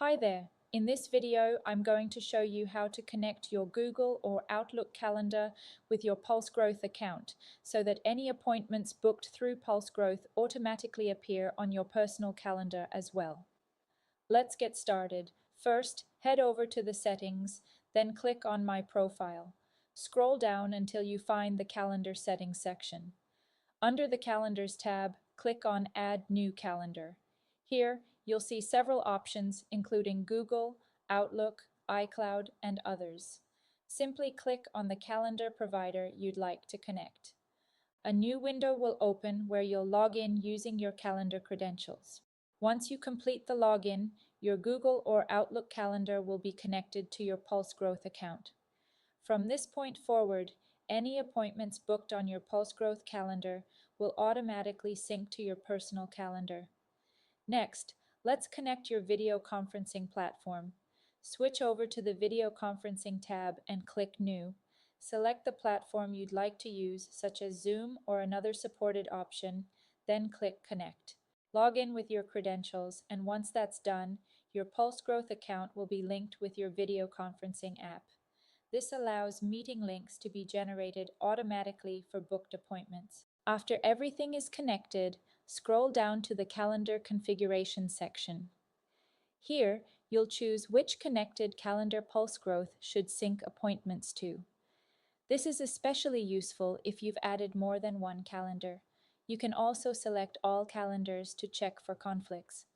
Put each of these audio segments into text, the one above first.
Hi there. In this video, I'm going to show you how to connect your Google or Outlook calendar with your PulseGrowth account so that any appointments booked through PulseGrowth automatically appear on your personal calendar as well. Let's get started. First, head over to the settings, then click on My Profile. Scroll down until you find the Calendar Settings section. Under the Calendars tab, click on Add New Calendar. Here, you'll see several options including Google, Outlook, iCloud, and others. Simply click on the calendar provider you'd like to connect. A new window will open where you'll log in using your calendar credentials. Once you complete the login, your Google or Outlook calendar will be connected to your PulseGrowth account. From this point forward, any appointments booked on your PulseGrowth calendar will automatically sync to your personal calendar. Next, let's connect your video conferencing platform. Switch over to the Video Conferencing tab and click New. Select the platform you'd like to use, such as Zoom or another supported option, then click Connect. Log in with your credentials, and once that's done, your PulseGrowth account will be linked with your video conferencing app. This allows meeting links to be generated automatically for booked appointments. After everything is connected, scroll down to the Calendar Configuration section. Here, you'll choose which connected calendar PulseGrowth should sync appointments to. This is especially useful if you've added more than one calendar. You can also select all calendars to check for conflicts.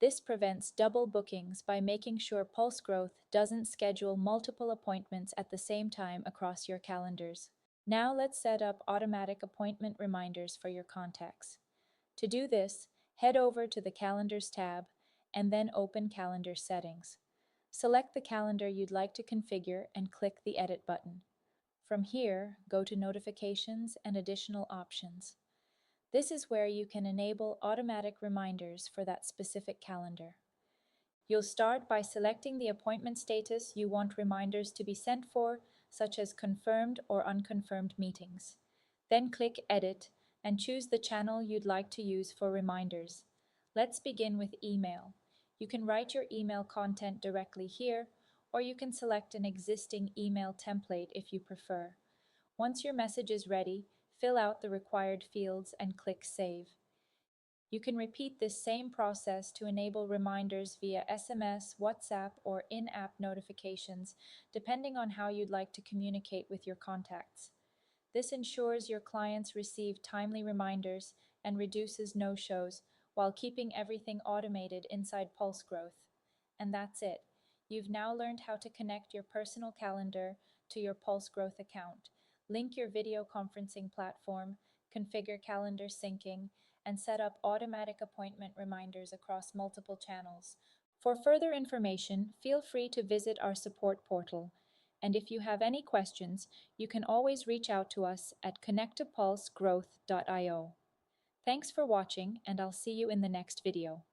This prevents double bookings by making sure PulseGrowth doesn't schedule multiple appointments at the same time across your calendars. Now let's set up automatic appointment reminders for your contacts. To do this, head over to the Calendars tab and then open Calendar Settings. Select the calendar you'd like to configure and click the Edit button. From here, go to Notifications and Additional Options. This is where you can enable automatic reminders for that specific calendar. You'll start by selecting the appointment status you want reminders to be sent for, such as confirmed or unconfirmed meetings. Then click Edit and choose the channel you'd like to use for reminders. Let's begin with email. You can write your email content directly here, or you can select an existing email template if you prefer. Once your message is ready, fill out the required fields and click Save. You can repeat this same process to enable reminders via SMS, WhatsApp, or in-app notifications, depending on how you'd like to communicate with your contacts. This ensures your clients receive timely reminders and reduces no-shows while keeping everything automated inside PulseGrowth. And that's it. You've now learned how to connect your personal calendar to your PulseGrowth account, link your video conferencing platform, configure calendar syncing, and set up automatic appointment reminders across multiple channels. For further information, feel free to visit our support portal. And if you have any questions, you can always reach out to us at connectopulsegrowth.io. Thanks for watching, and I'll see you in the next video.